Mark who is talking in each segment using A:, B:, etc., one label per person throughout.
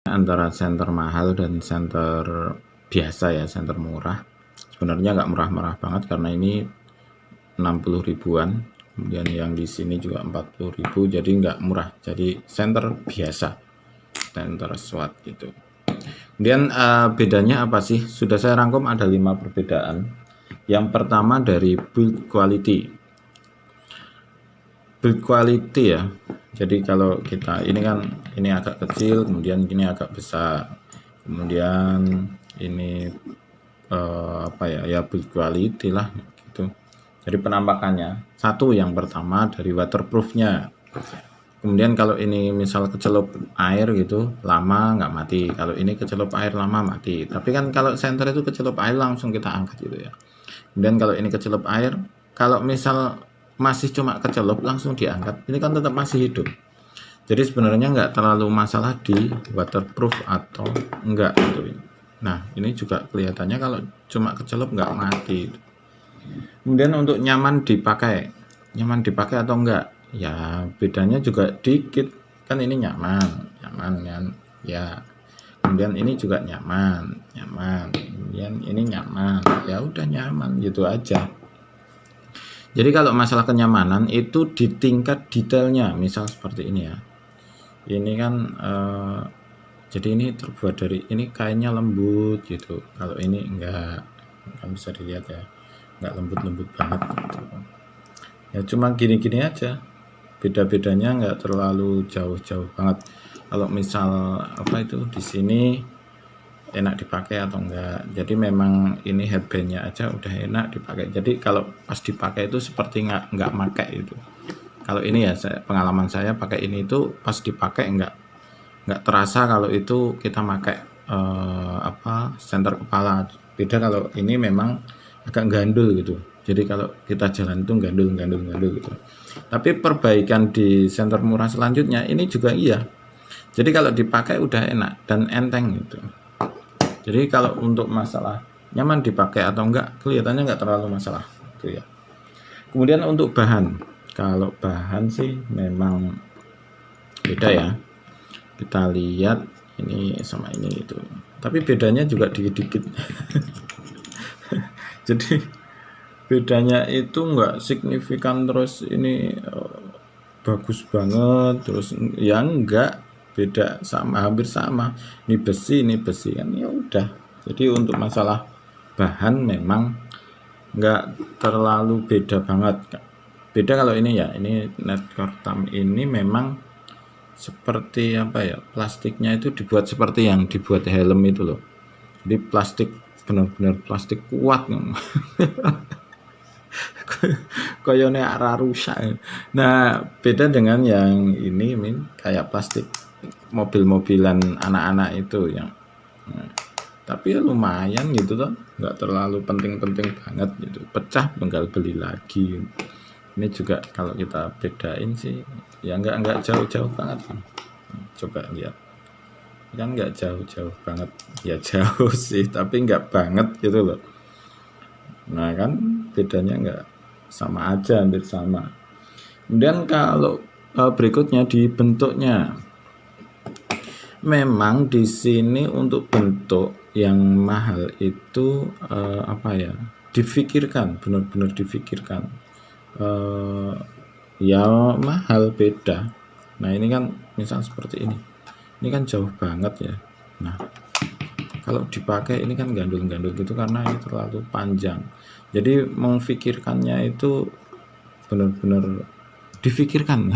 A: Antara senter mahal dan senter biasa ya, senter murah. Sebenarnya nggak murah-murah banget karena ini 60 ribuan. Kemudian yang di sini juga 40 ribu, jadi nggak murah. Jadi senter biasa, senter SWAT gitu. Kemudian bedanya apa sih? Sudah saya rangkum ada 5 perbedaan. Yang pertama dari build quality. Build quality ya. Jadi kalau kita ini kan ini agak kecil, kemudian ini agak besar, kemudian ini apa ya build quality lah gitu. Jadi penampakannya satu, yang pertama dari waterproofnya. Kemudian kalau ini misal kecelup air gitu lama nggak mati, kalau ini kecelup air lama mati. Tapi kan kalau senter itu kecelup air langsung kita angkat gitu ya. Kemudian kalau ini kecelup air, kalau misal masih cuma kecelup langsung diangkat, ini kan tetap masih hidup. Jadi sebenarnya nggak terlalu masalah di waterproof atau enggak gitu. Nah ini juga kelihatannya kalau cuma kecelup nggak mati. Kemudian untuk nyaman dipakai atau enggak, ya bedanya juga dikit. Kan ini nyaman kan ya. Kemudian ini juga nyaman. Kemudian ini nyaman, ya udah nyaman gitu aja. Jadi kalau masalah kenyamanan itu di tingkat detailnya, misal seperti ini ya. Ini kan jadi ini terbuat dari ini kainnya lembut gitu. Kalau ini enggak, kan bisa dilihat ya, enggak lembut-lembut banget gitu. Ya cuma gini-gini aja. Beda-bedanya enggak terlalu jauh-jauh banget. Kalau misal apa itu di sini enak dipakai atau enggak. Jadi memang ini headbandnya aja udah enak dipakai. Jadi kalau pas dipakai itu seperti enggak pakai itu. Kalau ini ya pengalaman saya pakai ini itu pas dipakai enggak terasa kalau itu kita pakai senter kepala. Beda kalau ini memang agak gandul gitu. Jadi kalau kita jalan itu gandul gitu. Tapi perbaikan di senter murah selanjutnya ini juga iya. Jadi kalau dipakai udah enak dan enteng gitu. Jadi kalau untuk masalah nyaman dipakai atau enggak, kelihatannya enggak terlalu masalah gitu ya. Kemudian untuk bahan, kalau bahan sih memang beda ya. Kita lihat ini sama ini itu. Tapi bedanya juga dikit-dikit. Jadi bedanya itu enggak signifikan terus ini bagus banget terus ya enggak, beda sama, hampir sama. Ini besi kan ya udah. Jadi untuk masalah bahan memang enggak terlalu beda banget. Beda kalau ini ya, ini Netcortam ini memang seperti apa ya, plastiknya itu dibuat seperti yang dibuat helm itu loh. Jadi plastik, benar-benar plastik kuat. Koyone arah rusak. Nah beda dengan yang ini kayak plastik mobil-mobilan anak-anak itu yang tapi ya lumayan gitu tuh, nggak terlalu penting-penting banget gitu. Pecah tinggal beli lagi. Ini juga kalau kita bedain sih ya nggak jauh-jauh banget. Coba lihat kan nggak jauh-jauh banget ya, jauh sih tapi nggak banget gitu loh. Nah kan bedanya nggak, sama aja, hampir sama. Kemudian kalau berikutnya di bentuknya, memang di sini untuk bentuk yang mahal itu apa ya, difikirkan, benar-benar difikirkan. Ya mahal beda. Nah ini kan misal seperti ini kan jauh banget ya. Nah kalau dipakai ini kan gandul-gandul gitu karena ini terlalu panjang. Jadi memfikirkannya itu benar-benar difikirkan.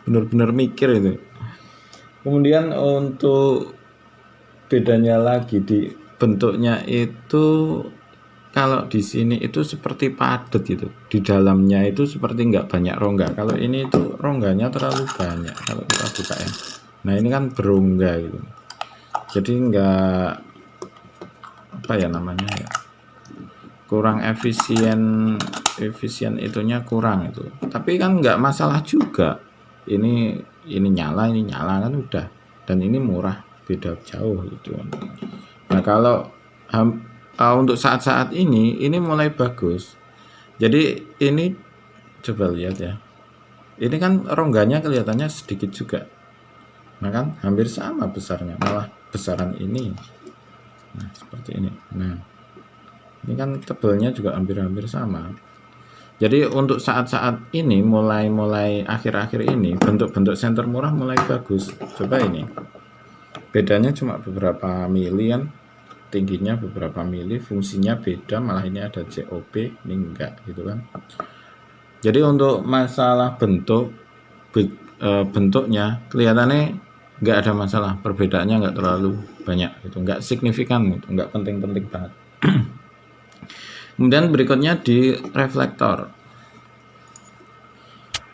A: Benar-benar mikir itu. Kemudian untuk bedanya lagi di bentuknya itu, kalau di sini itu seperti padat gitu. Di dalamnya itu seperti nggak banyak rongga. Kalau ini itu rongganya terlalu banyak kalau kita buka ya. Nah ini kan berongga gitu. Jadi nggak apa ya namanya ya, kurang efisien itunya kurang itu. Tapi kan nggak masalah juga. Ini nyala kan udah, dan ini murah, beda jauh gitu. Nah kalau untuk saat-saat ini mulai bagus. Jadi ini coba lihat ya, ini kan rongganya kelihatannya sedikit juga. Nah kan hampir sama besarnya, malah besaran ini. Nah seperti ini. Nah ini kan tebelnya juga hampir-hampir sama. Jadi untuk saat-saat ini mulai akhir-akhir ini bentuk-bentuk senter murah mulai bagus. Coba ini, bedanya cuma beberapa mili kan, tingginya beberapa mili, fungsinya beda, malah ini ada COP, ini enggak gitu kan. Jadi untuk masalah bentuknya kelihatannya enggak ada masalah, perbedaannya enggak terlalu banyak gitu, enggak signifikan gitu, enggak penting-penting banget. Kemudian berikutnya di reflektor.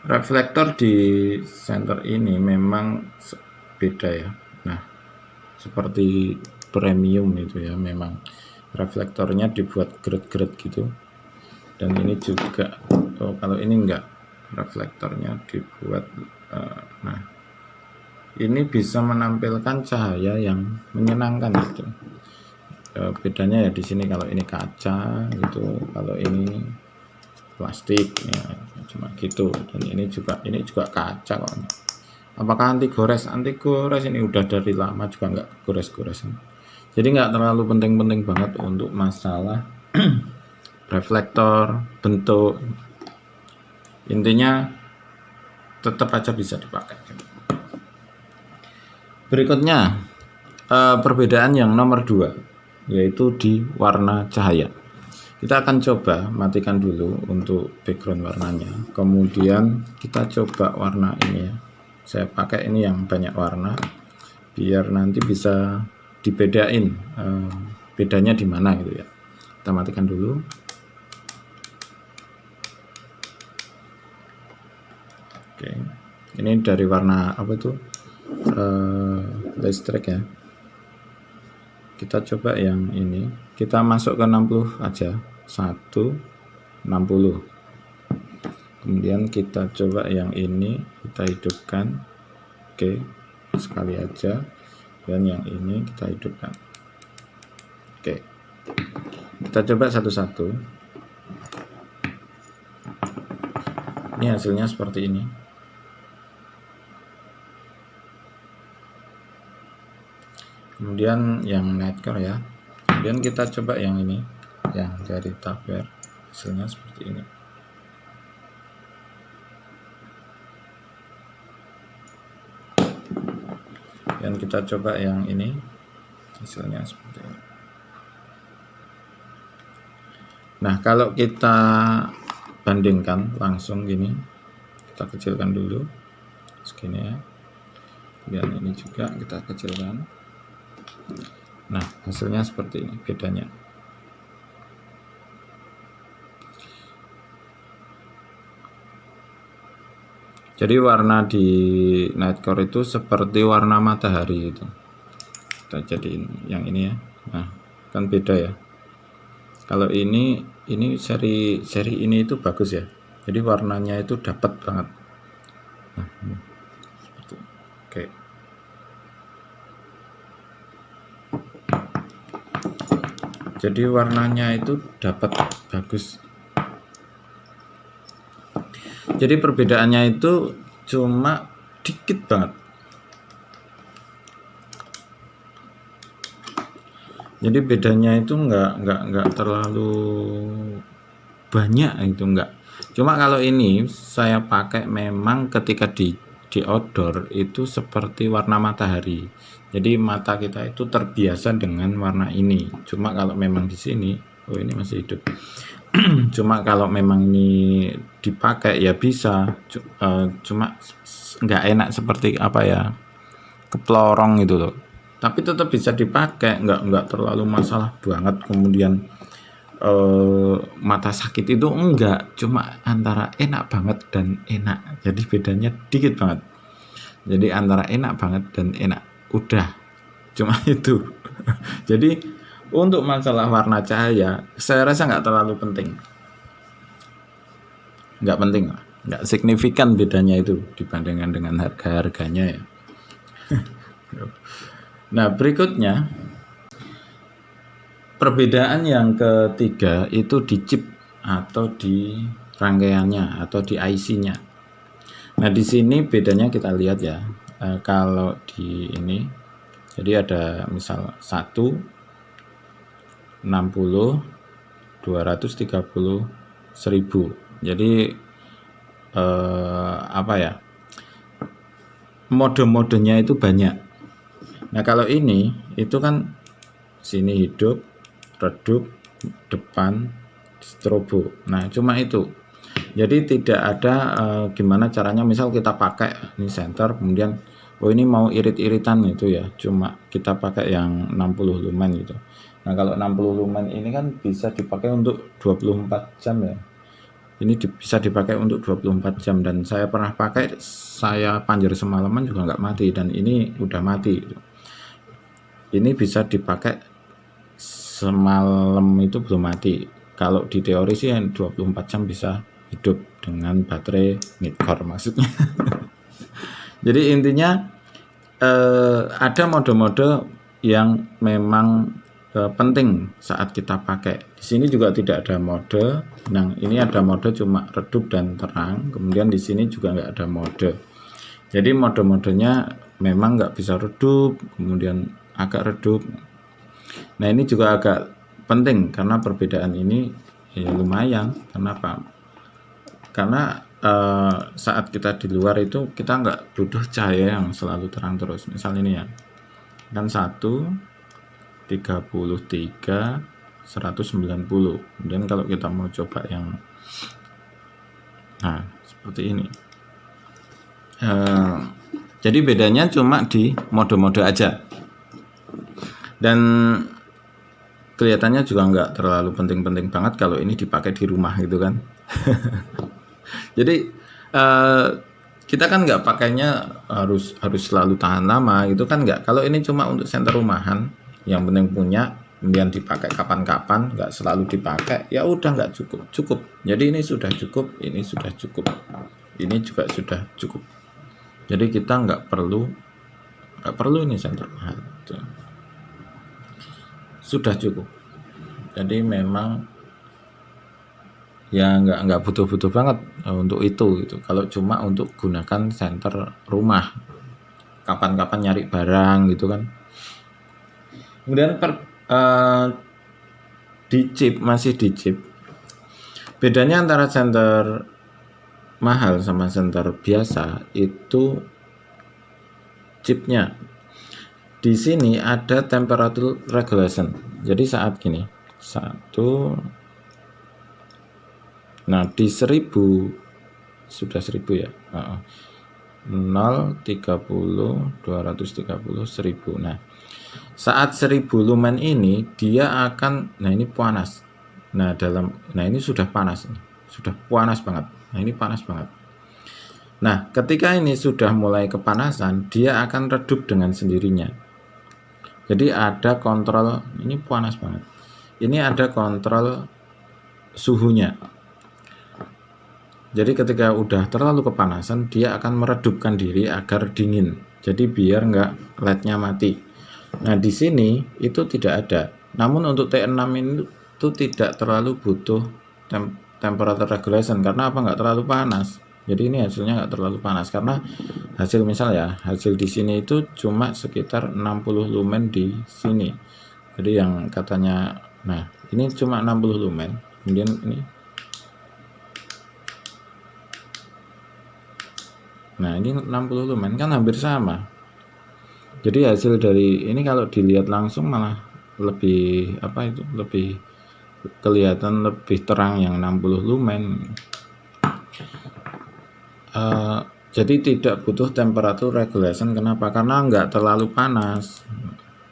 A: Reflektor di center ini memang beda ya. Nah, seperti premium itu ya, memang reflektornya dibuat grade-grade gitu. Dan ini juga, kalau ini enggak, reflektornya dibuat, nah ini bisa menampilkan cahaya yang menyenangkan gitu. Bedanya ya di sini, kalau ini kaca gitu, kalau ini plastik ya, cuma gitu. Dan ini juga kaca kok. Apakah anti gores ini udah dari lama juga nggak gores-gores. Jadi nggak terlalu penting-penting banget untuk masalah reflektor bentuk, intinya tetap aja bisa dipakai. Berikutnya perbedaan yang nomor 2 yaitu di warna cahaya. Kita akan coba matikan dulu untuk background warnanya, kemudian kita coba warna ini ya. Saya pakai ini yang banyak warna biar nanti bisa dibedain bedanya di mana gitu ya. Kita matikan dulu. Oke, ini dari warna apa itu, listrik ya. Kita coba yang ini, kita masuk ke 60 aja, 160. Kemudian kita coba yang ini, kita hidupkan. Oke, sekali aja. Dan yang ini kita hidupkan. Oke, kita coba satu-satu. Ini hasilnya seperti ini. Kemudian yang nightcore ya. Kemudian kita coba yang ini, yang dari Taver, hasilnya seperti ini. Dan kita coba yang ini, hasilnya seperti ini. Nah kalau kita bandingkan langsung gini, kita kecilkan dulu segini ya. Kemudian ini juga kita kecilkan. Nah hasilnya seperti ini bedanya. Jadi warna di nightcore itu seperti warna matahari itu. Kita jadiin yang ini ya. Nah kan beda ya. Kalau ini seri ini itu bagus ya. Jadi warnanya itu dapat banget. Nah, seperti ini. Oke. Jadi warnanya itu dapat bagus. Jadi perbedaannya itu cuma dikit banget. Jadi bedanya itu enggak terlalu banyak itu, enggak. Cuma kalau ini saya pakai memang ketika di outdoor itu seperti warna matahari. Jadi mata kita itu terbiasa dengan warna ini. Cuma kalau memang di sini, oh ini masih hidup. Cuma kalau memang ini dipakai ya bisa, cuma nggak enak seperti apa ya, keplorong gitu loh. Tapi tetap bisa dipakai, nggak terlalu masalah banget. Kemudian mata sakit itu enggak, cuma antara enak banget dan enak. Jadi bedanya dikit banget. Jadi antara enak banget dan enak, udah cuma itu. Jadi untuk masalah warna cahaya saya rasa nggak terlalu penting, nggak penting, nggak signifikan bedanya itu dibandingkan dengan harganya ya. Nah berikutnya perbedaan yang ketiga itu di chip atau di rangkaiannya atau di IC-nya. Nah di sini bedanya kita lihat ya, kalau di ini, jadi ada misal 1, 60, 230, 1000. Jadi apa ya, mode-modenya itu banyak. Nah kalau ini itu kan sini hidup, redup, depan, strobo. Nah cuma itu. Jadi tidak ada gimana caranya, misal kita pakai ini center, kemudian oh ini mau irit-iritan itu ya, cuma kita pakai yang 60 lumen gitu. Nah kalau 60 lumen ini kan bisa dipakai untuk 24 jam ya. Ini bisa dipakai untuk 24 jam, dan saya pernah pakai, saya panjer semalaman juga nggak mati, dan ini udah mati gitu. Ini bisa dipakai semalam itu belum mati. Kalau di teori sih 24 jam bisa hidup dengan baterai mid-core maksudnya. Jadi intinya ada mode-mode yang memang penting saat kita pakai. Di sini juga tidak ada mode. Nah, ini ada mode cuma redup dan terang. Kemudian di sini juga nggak ada mode. Jadi mode-modenya memang nggak bisa redup, kemudian agak redup. Nah, ini juga agak penting karena perbedaan ini ya lumayan. Kenapa? Karena saat kita di luar itu kita nggak butuh cahaya yang selalu terang terus. Misal ini ya, kan 1, 33, 190. Kemudian kalau kita mau coba yang nah seperti ini, jadi bedanya cuma di mode-mode aja, dan kelihatannya juga nggak terlalu penting-penting banget kalau ini dipakai di rumah gitu kan. Jadi kita kan nggak pakainya harus selalu tahan lama itu kan, nggak. Kalau ini cuma untuk senter rumahan, yang penting punya, kemudian dipakai kapan-kapan, nggak selalu dipakai, ya udah nggak cukup. Jadi ini sudah cukup, ini sudah cukup, ini juga sudah cukup. Jadi kita nggak perlu ini senter mahal, sudah cukup. Jadi memang ya nggak butuh banget untuk itu gitu. Kalau cuma untuk gunakan senter rumah, kapan-kapan nyari barang gitu kan. Kemudian masih di chip. Bedanya antara senter mahal sama senter biasa itu chipnya. Di sini ada temperature regulation. Jadi saat gini, nah di 1000 sudah 1000 ya. 0, 30, 230, 1000. Nah, saat 1000 lumen ini dia akan, nah ini panas. Nah ini sudah panas, sudah panas banget. Nah ini panas banget. Nah ketika ini sudah mulai kepanasan, dia akan redup dengan sendirinya. Jadi ada kontrol, ini panas banget. Ini ada kontrol suhunya. Jadi ketika udah terlalu kepanasan, dia akan meredupkan diri agar dingin. Jadi biar nggak LED-nya mati. Nah di sini itu tidak ada. Namun untuk T6 ini itu tidak terlalu butuh temperature regulation. Karena apa? Nggak terlalu panas. Jadi ini hasilnya nggak terlalu panas, karena hasil di sini itu cuma sekitar 60 lumen di sini. Jadi yang katanya, nah ini cuma 60 lumen. Kemudian ini, nah ini 60 lumen kan hampir sama. Jadi hasil dari ini kalau dilihat langsung malah lebih lebih kelihatan lebih terang yang 60 lumen. Jadi tidak butuh temperature regulation. Kenapa? Karena nggak terlalu panas,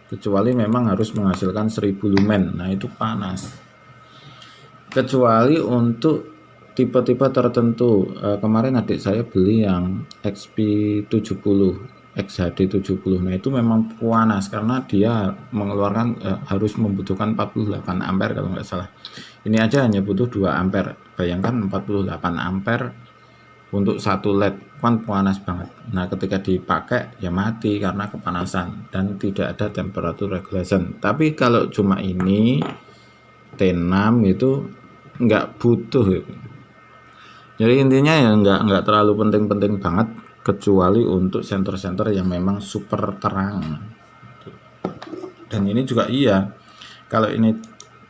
A: kecuali memang harus menghasilkan 1000 lumen. Nah itu panas. Kecuali untuk tipe-tipe tertentu. Kemarin adik saya beli yang XP70, XHD70. Nah itu memang panas karena dia mengeluarkan harus membutuhkan 48 ampere kalau nggak salah. Ini aja hanya butuh 2 ampere. Bayangkan 48 ampere untuk satu LED, kan panas banget. Nah ketika dipakai ya mati karena kepanasan dan tidak ada temperature regulation. Tapi kalau cuma ini T6 itu nggak butuh. Jadi intinya ya nggak terlalu penting-penting banget kecuali untuk senter-senter yang memang super terang. Dan ini juga iya, kalau ini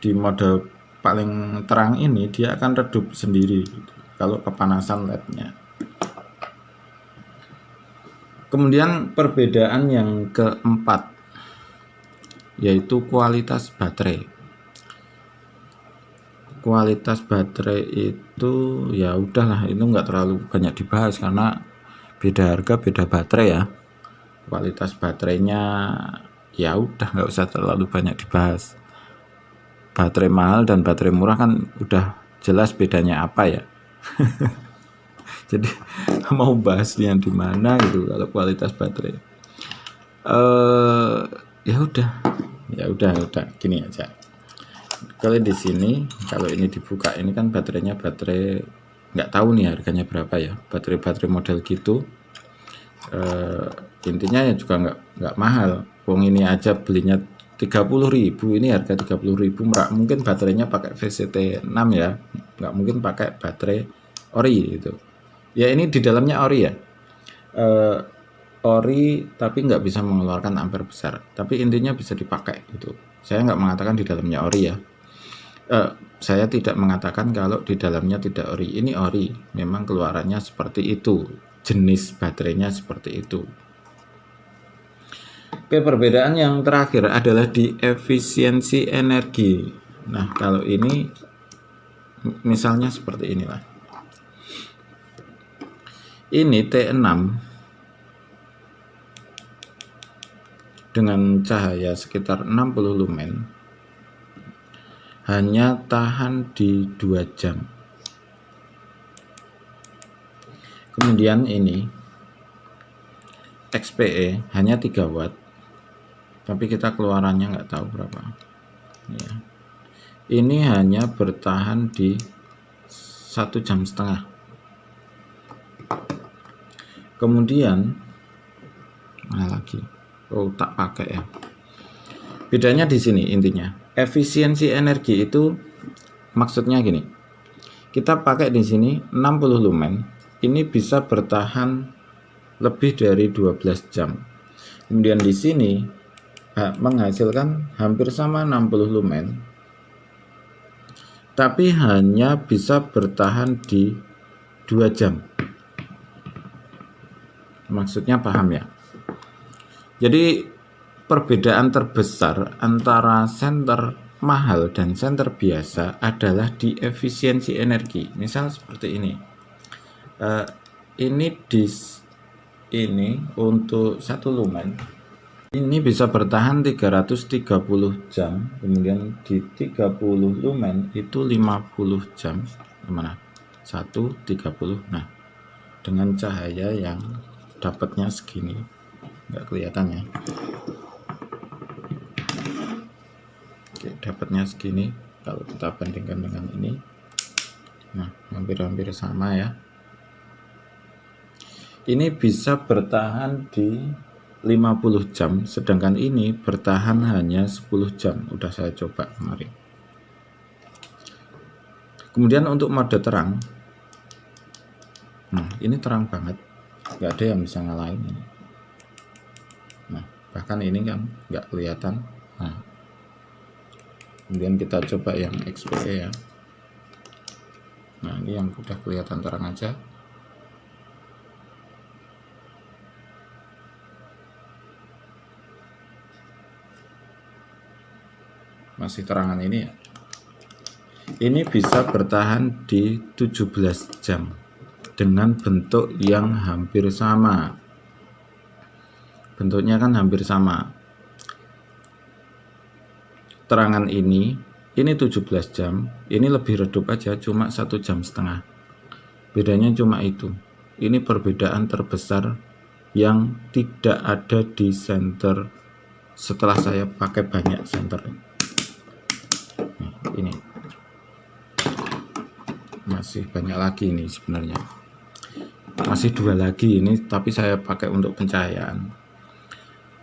A: di mode paling terang ini dia akan redup sendiri gitu, kalau kepanasan LED-nya. Kemudian perbedaan yang keempat yaitu kualitas baterai. Kualitas baterai itu ya udahlah, itu nggak terlalu banyak dibahas karena beda harga beda baterai ya. Kualitas baterainya ya udah nggak usah terlalu banyak dibahas. Baterai mahal dan baterai murah kan udah jelas bedanya apa ya. Jadi mau bahasnya di mana gitu kalau kualitas baterai. Ya udah gini aja. Kalau di sini, kalau ini dibuka, ini kan baterainya baterai nggak tahu nih harganya berapa ya. Baterai model gitu. Intinya ya juga nggak mahal. Wong ini aja belinya 30.000, ini harga 30.000 mungkin baterainya pakai VCT 6 ya, nggak mungkin pakai baterai ori gitu. Ya ini di dalamnya ori ya, ori tapi nggak bisa mengeluarkan ampere besar, tapi intinya bisa dipakai gitu. Saya nggak mengatakan di dalamnya ori ya, saya tidak mengatakan kalau di dalamnya tidak ori. Ini ori, memang keluarannya seperti itu, jenis baterainya seperti itu. Oke, perbedaan yang terakhir adalah di efisiensi energi. Nah, kalau ini misalnya seperti inilah. Ini T6 dengan cahaya sekitar 60 lumen hanya tahan di 2 jam. Kemudian ini XPE hanya 3 watt, tapi kita keluarannya nggak tahu berapa ya. Ini hanya bertahan di 1,5 jam. Kemudian mana lagi, tak pakai ya. Bedanya di sini intinya efisiensi energi itu maksudnya gini, kita pakai di sini 60 lumen, ini bisa bertahan lebih dari 12 jam. Kemudian di sini menghasilkan hampir sama 60 lumen, tapi hanya bisa bertahan di 2 jam. Maksudnya paham ya? Jadi perbedaan terbesar antara senter mahal dan senter biasa adalah di efisiensi energi. Misal seperti ini. Ini untuk 1 lumen ini bisa bertahan 330 jam, kemudian di 30 lumen itu 50 jam. Mana? 130. Nah, dengan cahaya yang dapatnya segini, nggak kelihatan ya. Oke, dapatnya segini kalau kita bandingkan dengan ini. Nah, hampir-hampir sama ya. Ini bisa bertahan di 50 jam, sedangkan ini bertahan hanya 10 jam. Udah saya coba kemarin. Kemudian untuk mode terang, ini terang banget, nggak ada yang bisa ngalahin ini. Nah, bahkan ini kan nggak kelihatan. Nah, kemudian kita coba yang XPE ya. Nah, ini yang udah kelihatan terang aja. Masih terangan ini ya. Ini bisa bertahan di 17 jam dengan bentuk yang hampir sama. Bentuknya kan hampir sama. Terangan ini 17 jam, ini lebih redup aja, cuma 1,5 jam. Bedanya cuma itu. Ini perbedaan terbesar yang tidak ada di senter setelah saya pakai banyak senter. Ini masih banyak lagi ini sebenarnya, masih 2 lagi ini, tapi saya pakai untuk pencahayaan.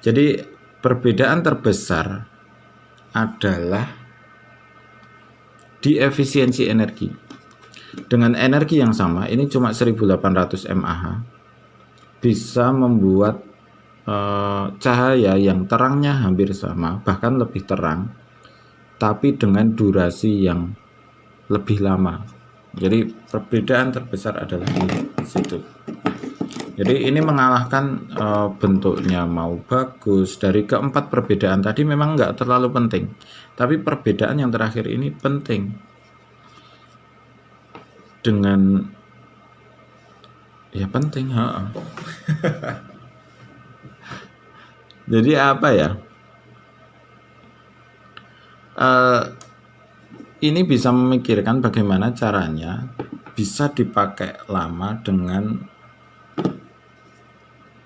A: Jadi perbedaan terbesar adalah di efisiensi energi. Dengan energi yang sama, ini cuma 1800 mAh, bisa membuat cahaya yang terangnya hampir sama, bahkan lebih terang, tapi dengan durasi yang lebih lama. Jadi perbedaan terbesar adalah di situ. Jadi ini mengalahkan bentuknya mau bagus. Dari keempat perbedaan tadi memang nggak terlalu penting, tapi perbedaan yang terakhir ini penting. Dengan ya penting, Jadi apa ya? Ini bisa memikirkan bagaimana caranya bisa dipakai lama dengan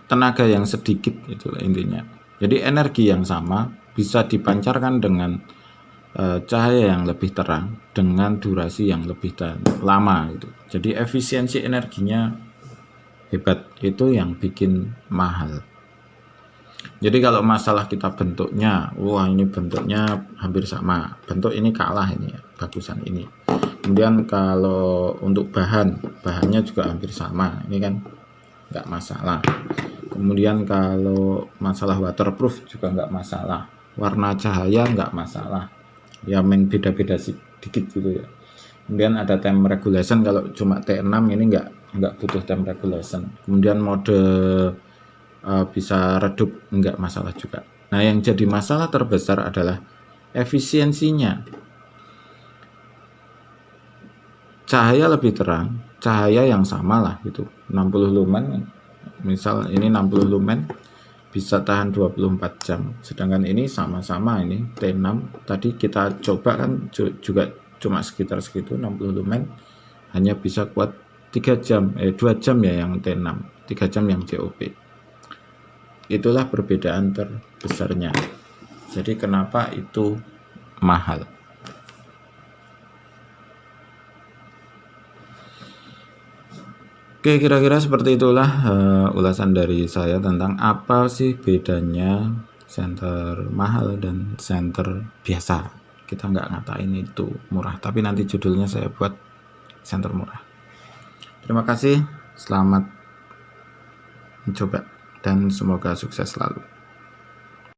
A: tenaga yang sedikit, itulah intinya. Jadi energi yang sama bisa dipancarkan dengan cahaya yang lebih terang dengan durasi yang lebih lama gitu. Jadi efisiensi energinya hebat, itu yang bikin mahal. Jadi kalau masalah kita bentuknya, wah ini bentuknya hampir sama, bentuk ini kalah ini ya, bagusan ini. Kemudian kalau untuk bahannya juga hampir sama, ini kan nggak masalah. Kemudian kalau masalah waterproof juga nggak masalah, warna cahaya nggak masalah, ya memang beda-beda sedikit gitu ya. Kemudian ada time regulation, kalau cuma T6 ini nggak butuh time regulation. Kemudian mode bisa redup, nggak masalah juga. Nah yang jadi masalah terbesar adalah efisiensinya. Cahaya lebih terang, cahaya yang sama lah gitu, 60 lumen, misal ini 60 lumen bisa tahan 24 jam, sedangkan ini sama-sama, ini T6 tadi kita coba kan juga cuma sekitar segitu, 60 lumen hanya bisa kuat 3 jam, 2 jam ya yang T6, 3 jam yang COP. Itulah perbedaan terbesarnya. Jadi kenapa itu mahal? Oke, kira-kira seperti itulah ulasan dari saya tentang apa sih bedanya senter mahal dan senter biasa. Kita nggak ngatain itu murah, tapi nanti judulnya saya buat senter murah. Terima kasih, selamat mencoba dan semoga sukses selalu.